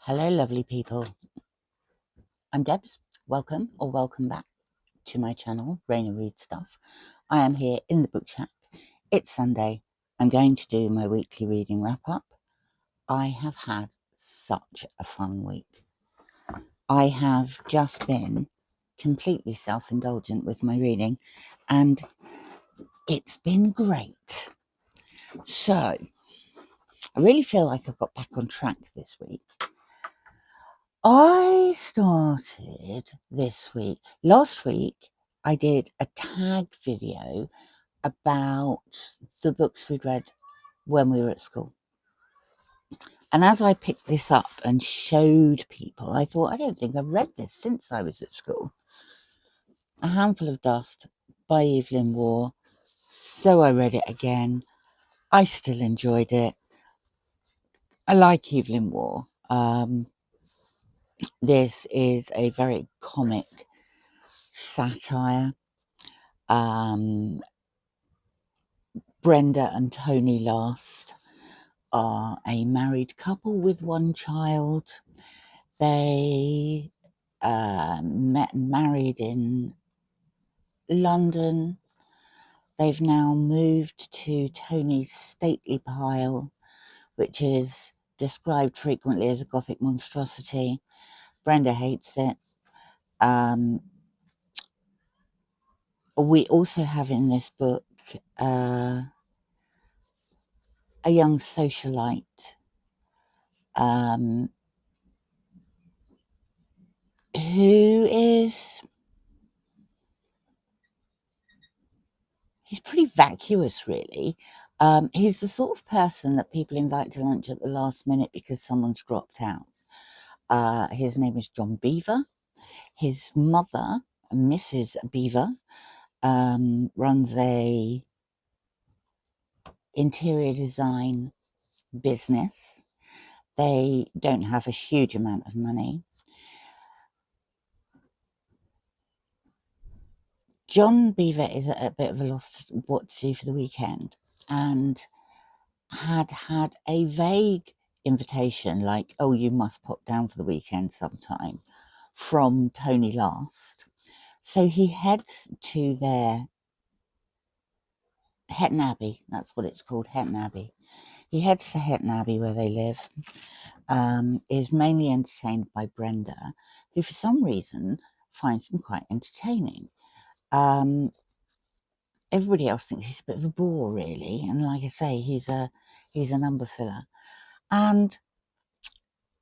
Hello, lovely people. I'm Debs. Welcome or welcome back to my channel, Raina Read Stuff. I am here in the book shack. It's Sunday. I'm going to do my weekly reading wrap up. I have had such a fun week. I have just been completely self-indulgent with my reading, and it's been great. So, I really feel like I've got back on track this week. I started this week. Last week, I did a tag video about the books we'd read when we were at school. And as I picked this up and showed people, I thought, I don't think I've read this since I was at school. A Handful of Dust by Evelyn Waugh. So I read it again. I still enjoyed it. I like Evelyn Waugh. This is a very comic satire. Brenda and Toni Last are a married couple with one child. They met and married in London. They've now moved to Toni's stately pile, which is described frequently as a Gothic monstrosity. Brenda hates it. We also have in this book a young socialite who is... he's pretty vacuous, really. He's the sort of person that people invite to lunch at the last minute because someone's dropped out. His name is John Beaver. His mother, Mrs. Beaver, runs a interior design business. They don't have a huge amount of money. John Beaver is at a bit of a loss what to do for the weekend, and had a vague invitation like, oh, you must pop down for the weekend sometime, from Toni Last. So he heads to their Hetton Abbey, that's what it's called, Hetton Abbey. He heads to Hetton Abbey where they live, is mainly entertained by Brenda, who for some reason finds him quite entertaining. Everybody else thinks he's a bit of a bore, really, and like I say, he's a number filler. And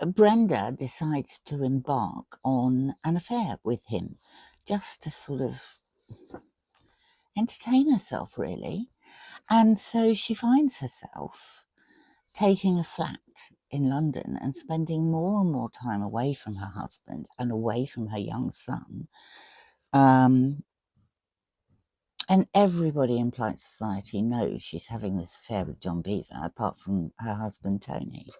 Brenda decides to embark on an affair with him, just to sort of entertain herself, really. And so she finds herself taking a flat in London and spending more and more time away from her husband and away from her young son. And everybody in polite society knows she's having this affair with John Beaver, apart from her husband, Toni.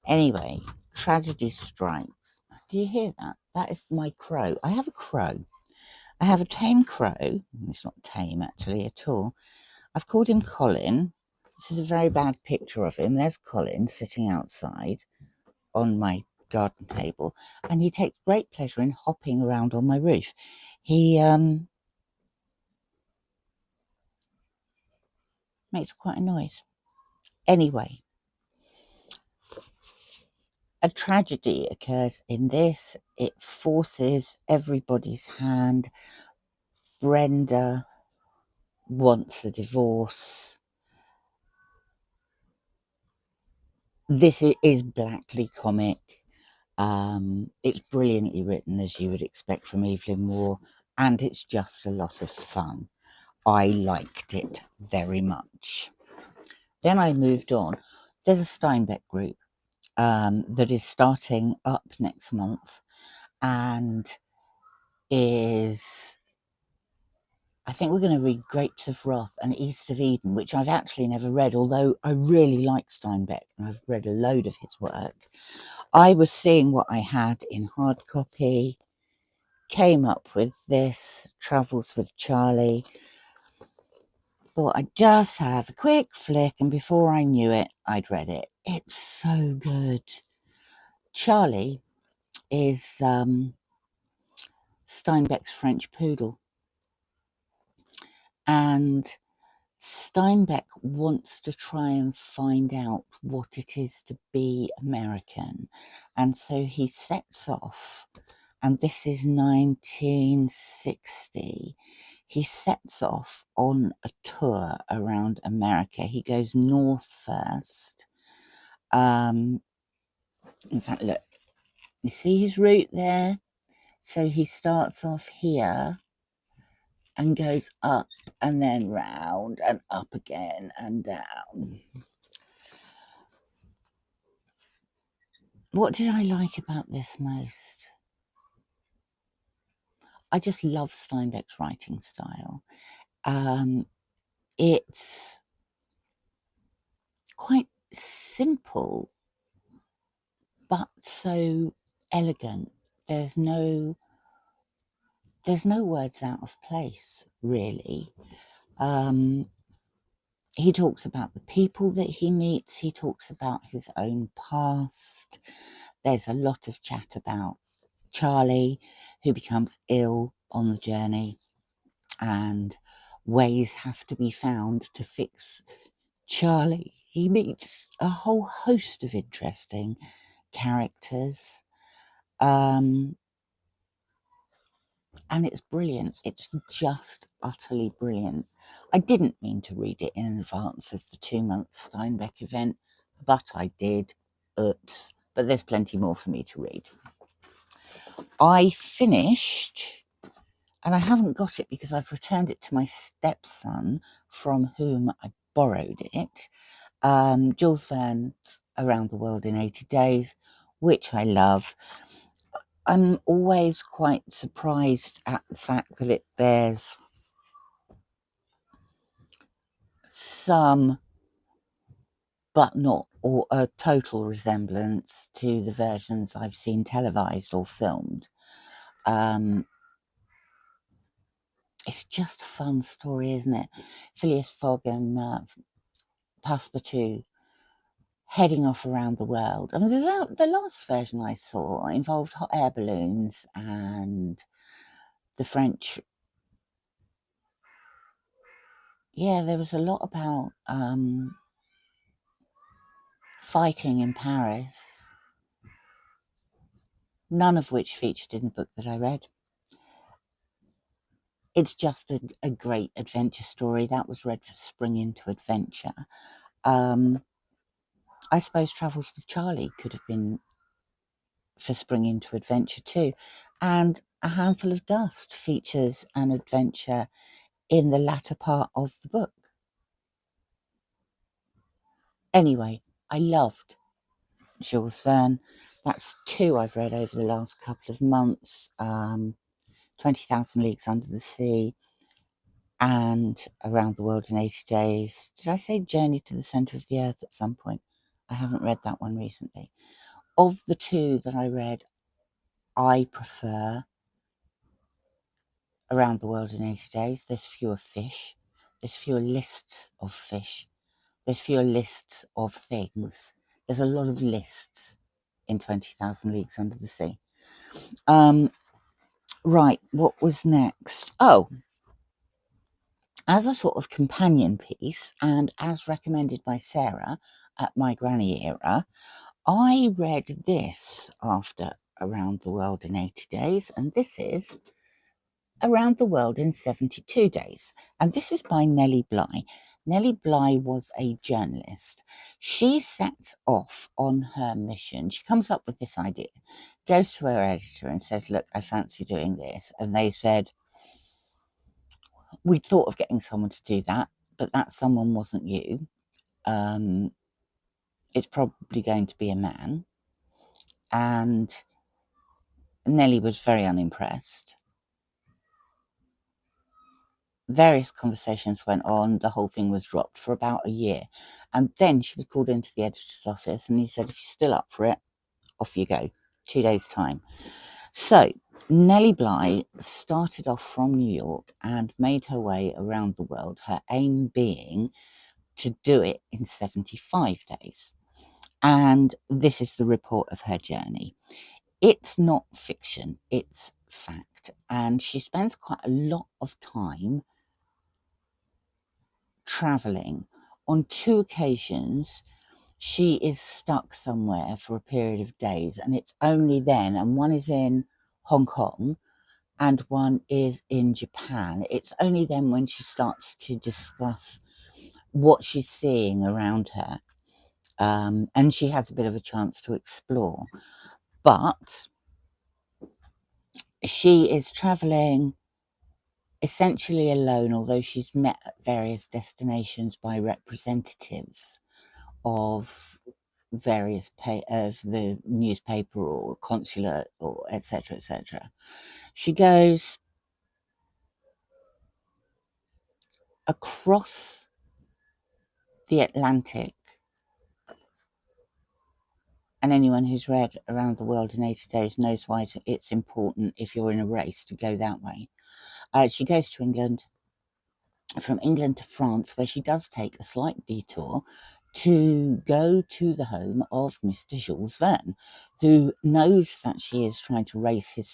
Anyway, tragedy strikes. Do you hear that? That is my crow. I have a crow. I have a tame crow. It's not tame, actually, at all. I've called him Colin. This is a very bad picture of him. There's Colin sitting outside on my garden table, and he takes great pleasure in hopping around on my roof. He makes quite a noise. Anyway, a tragedy occurs in this. It forces everybody's hand. Brenda wants a divorce. This is blackly comic. It's brilliantly written, as you would expect from Evelyn Waugh, and it's just a lot of fun. I liked it very much. Then I moved on. There's a Steinbeck group that is starting up next month, and is... I think we're going to read Grapes of Wrath and East of Eden, which I've actually never read, although I really like Steinbeck and I've read a load of his work. I was seeing what I had in hard copy, came up with this, Travels with Charley. Thought I'd just have a quick flick, and before I knew it, I'd read it. It's so good. Charley is Steinbeck's French poodle, and Steinbeck wants to try and find out what it is to be American, and so he sets off, and this is 1960. He sets off on a tour around America. He goes north first. In fact, look, you see his route there? So he starts off here and goes up and then round and up again and down. What did I like about this most? I just love Steinbeck's writing style. It's quite simple, but so elegant. There's no words out of place, really. He talks about the people that he meets. He talks about his own past. There's a lot of chat about Charley, who becomes ill on the journey, and ways have to be found to fix Charley. He meets a whole host of interesting characters. And it's brilliant. It's just utterly brilliant. I didn't mean to read it in advance of the 2-month Steinbeck event, but I did. Oops. But there's plenty more for me to read. I finished, and I haven't got it because I've returned it to my stepson, from whom I borrowed it, Jules Verne's Around the World in 80 Days, which I love. I'm always quite surprised at the fact that it bears some, but not or a total resemblance to the versions I've seen televised or filmed. It's just a fun story, isn't it? Phileas Fogg and Passepartout heading off around the world. I mean, the last version I saw involved hot air balloons and the French. Yeah, there was a lot about fighting in Paris, none of which featured in the book that I read. It's just a great adventure story. That was read for Spring into Adventure. I suppose Travels with Charley could have been for Spring into Adventure too. And A Handful of Dust features an adventure in the latter part of the book. Anyway, I loved Jules Verne. That's 2 I've read over the last couple of months. 20,000 Leagues Under the Sea and Around the World in 80 Days. Did I say Journey to the Centre of the Earth at some point? I haven't read that one recently. Of the 2 that I read, I prefer Around the World in 80 Days. There's fewer fish. There's fewer lists of fish. There's fewer lists of things. There's a lot of lists in 20,000 Leagues Under the Sea. Right, what was next? Oh, as a sort of companion piece, and as recommended by Sarah at My Granny Era, I read this after Around the World in 80 Days, and this is Around the World in 72 Days. And this is by Nellie Bly. Nellie Bly was a journalist. She sets off on her mission. She comes up with this idea, goes to her editor and says, look, I fancy doing this. And they said, we'd thought of getting someone to do that, but that someone wasn't you. It's probably going to be a man. And Nellie was very unimpressed. Various conversations went on. The whole thing was dropped for about a year. And then she was called into the editor's office and he said, if you're still up for it, off you go. 2 days' time. So Nellie Bly started off from New York and made her way around the world, her aim being to do it in 75 days. And this is the report of her journey. It's not fiction, it's fact. And she spends quite a lot of time traveling. On 2 occasions, she is stuck somewhere for a period of days, and it's only then, and one is in Hong Kong and one is in Japan. It's only then when she starts to discuss what she's seeing around her, and she has a bit of a chance to explore. But she is traveling essentially alone, although she's met at various destinations by representatives of various of the newspaper or consulate or etc. etc. She goes across the Atlantic, and anyone who's read Around the World in 80 Days knows why it's important if you're in a race to go that way. She goes to England, from England to France, where she does take a slight detour to go to the home of Mr. Jules Verne, who knows that she is trying to race his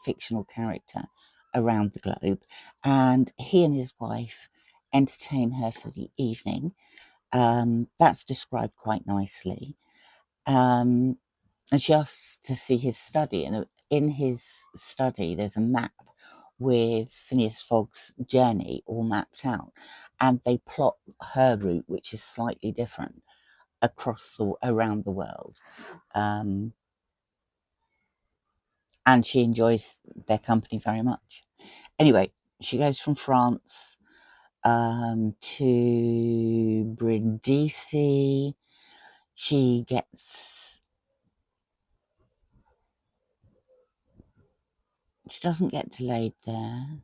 fictional character around the globe, and he and his wife entertain her for the evening. That's described quite nicely. And she asks to see his study, and in his study there's a map with Phineas Fogg's journey all mapped out, and they plot her route, which is slightly different, around the world. And she enjoys their company very much. Anyway, she goes from France to Brindisi. She doesn't get delayed there.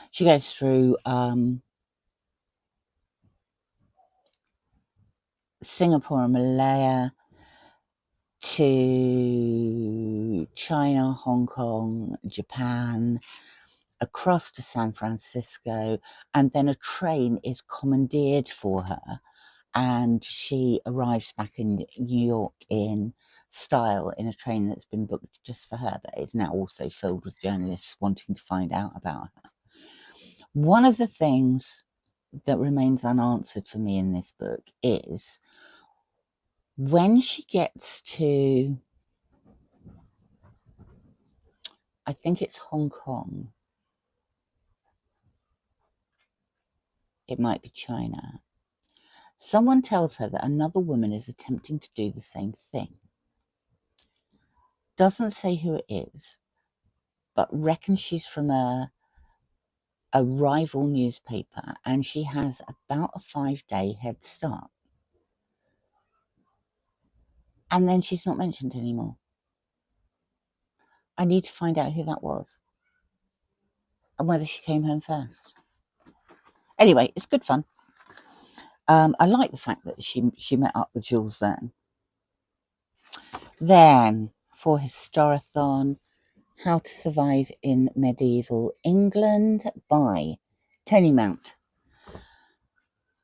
She goes through Singapore and Malaya to China, Hong Kong, Japan, across to San Francisco, and then a train is commandeered for her, and she arrives back in New York in style in a train that's been booked just for her, that is now also filled with journalists wanting to find out about her. One of the things that remains unanswered for me in this book is when she gets to, I think it's Hong Kong, it might be China, someone tells her that another woman is attempting to do the same thing. Doesn't say who it is, but reckons she's from a rival newspaper, and she has about a 5-day head start. And then she's not mentioned anymore. I need to find out who that was and whether she came home first. Anyway, it's good fun. I like the fact that she met up with Jules Verne. Then, for Historathon, How to Survive in Medieval England by Toni Mount.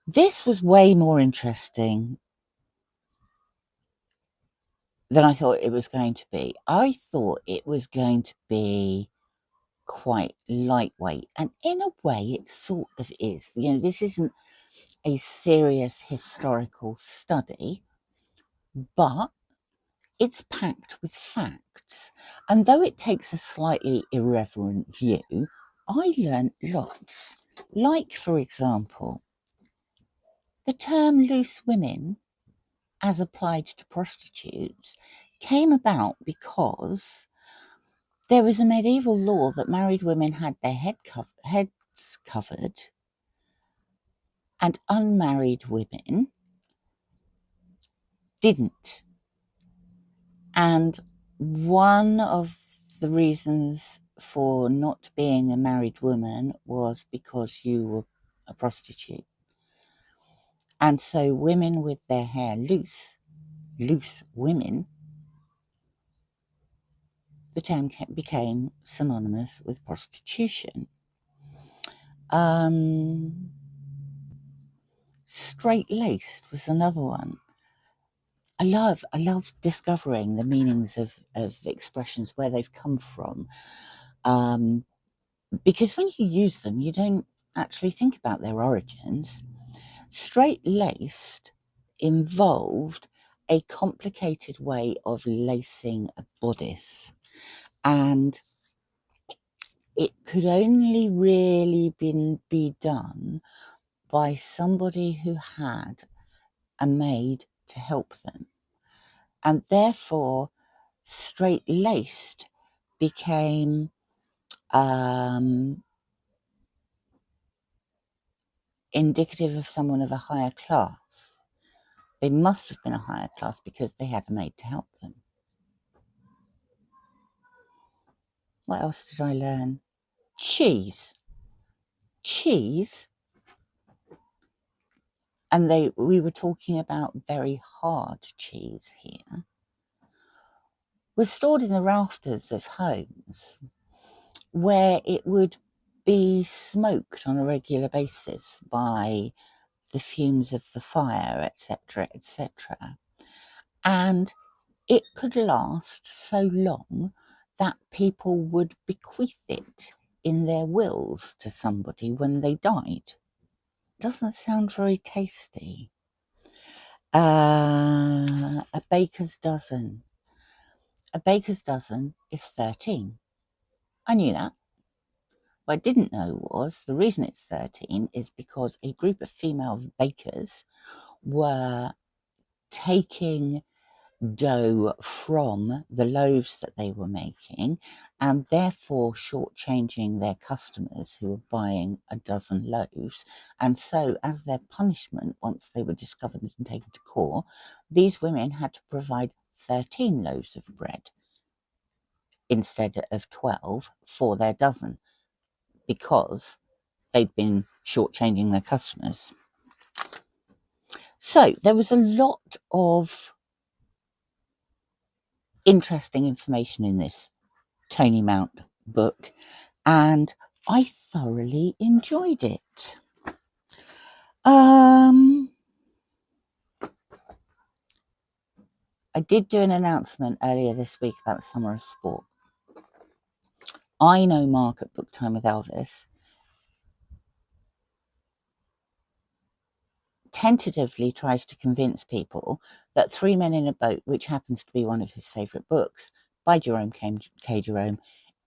This was way more interesting than I thought it was going to be. I thought it was going to be quite lightweight, and in a way it sort of is. You know, this isn't a serious historical study, but it's packed with facts. And though it takes a slightly irreverent view, I learnt lots. Like, for example, the term loose women, as applied to prostitutes, came about because there was a medieval law that married women had their heads covered, and unmarried women didn't. And one of the reasons for not being a married woman was because you were a prostitute. And so women with their hair loose women, the term became synonymous with prostitution. Straight-laced was another one. I love discovering the meanings of expressions, where they've come from, because when you use them, you don't actually think about their origins. Straight-laced involved a complicated way of lacing a bodice, and it could only really be done by somebody who had a maid to help them, and therefore straight-laced became indicative of someone of a higher class. They must have been a higher class because they had a maid to help them. What else did I learn? Cheese. Cheese, and we were talking about very hard cheese here, was stored in the rafters of homes where it would be smoked on a regular basis by the fumes of the fire, etc., etc. And it could last so long that people would bequeath it in their wills to somebody when they died. Doesn't sound very tasty. A baker's dozen. A baker's dozen is 13. I knew that. What I didn't know was the reason it's 13 is because a group of female bakers were taking dough from the loaves that they were making, and therefore shortchanging their customers who were buying a dozen loaves. And so, as their punishment, once they were discovered and taken to court, these women had to provide 13 loaves of bread instead of 12 for their dozen, because they'd been shortchanging their customers. So there was a lot of interesting information in this Toni Mount book, and I thoroughly enjoyed it. I did do an announcement earlier this week about the Summer of Sport. I know Mark at Book Time with Elvis tentatively tries to convince people that Three Men in a Boat, which happens to be one of his favourite books by Jerome K. Jerome,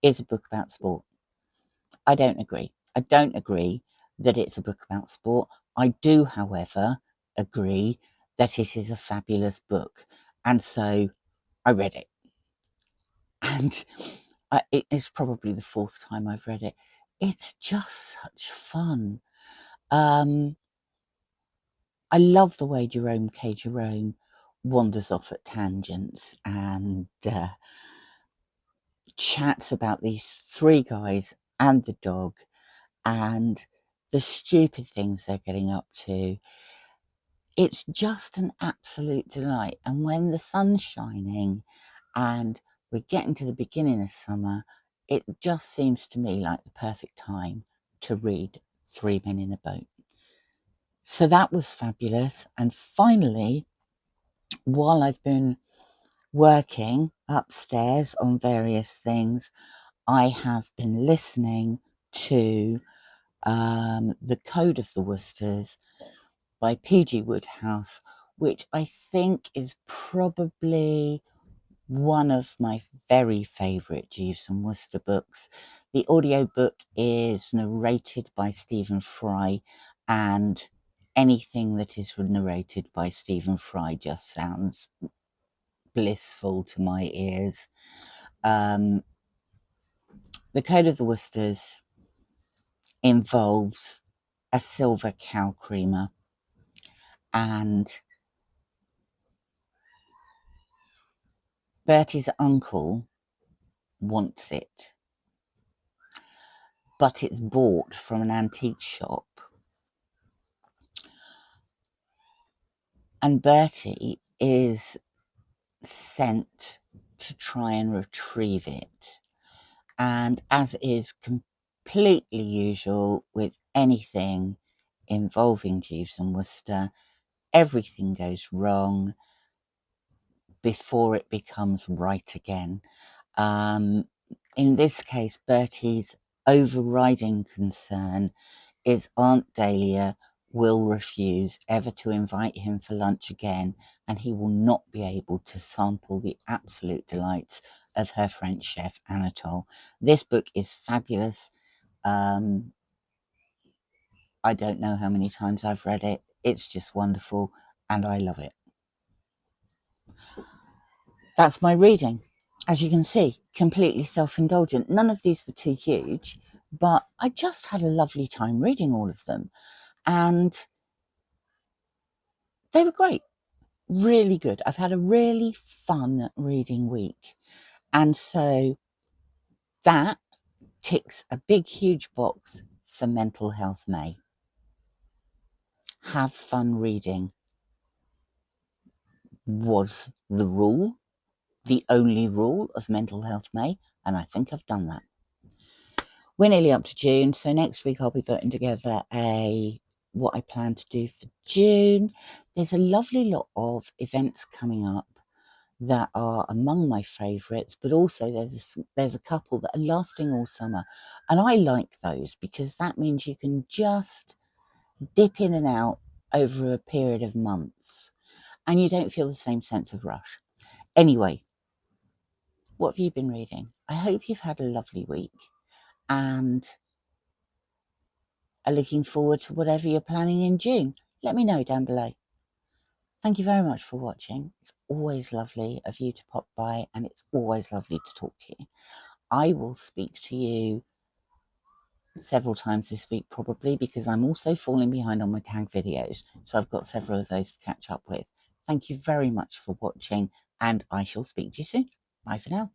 is a book about sport. I don't agree. I don't agree that it's a book about sport. I do, however, agree that it is a fabulous book. And so I read it. And it is probably the fourth time I've read it. It's just such fun. I love the way Jerome K. Jerome wanders off at tangents and chats about these three guys and the dog and the stupid things they're getting up to. It's just an absolute delight. And when the sun's shining and we're getting to the beginning of summer, it just seems to me like the perfect time to read Three Men in a Boat. So that was fabulous. And finally, while I've been working upstairs on various things, I have been listening to The Code of the Woosters by P.G. Wodehouse, which I think is probably one of my very favourite Jeeves and Wooster books. The audiobook is narrated by Stephen Fry, and anything that is narrated by Stephen Fry just sounds blissful to my ears. The Code of the Woosters involves a silver cow creamer, and Bertie's uncle wants it, but it's bought from an antique shop, and Bertie is sent to try and retrieve it. And as is completely usual with anything involving Jeeves and Wooster, everything goes wrong. before it becomes right again. In this case, Bertie's overriding concern is Aunt Dahlia will refuse ever to invite him for lunch again, and he will not be able to sample the absolute delights of her French chef, Anatole. This book is fabulous. I don't know how many times I've read it. It's just wonderful, and I love it. That's my reading. As you can see, completely self-indulgent. None of these were too huge, but I just had a lovely time reading all of them. And they were great. Really good. I've had a really fun reading week. And so that ticks a big, huge box for Mental Health May. Have fun reading was the rule, the only rule of Mental Health May, and I think I've done that. We're nearly up to June, so next week I'll be putting together what I plan to do for June. There's a lovely lot of events coming up that are among my favourites, but also there's a couple that are lasting all summer, and I like those because that means you can just dip in and out over a period of months, and you don't feel the same sense of rush. Anyway, what have you been reading? I hope you've had a lovely week and are looking forward to whatever you're planning in June. Let me know down below. Thank you very much for watching. It's always lovely of you to pop by, and it's always lovely to talk to you. I will speak to you several times this week probably, because I'm also falling behind on my tag videos, so I've got several of those to catch up with. Thank you very much for watching, and I shall speak to you soon. Bye for now.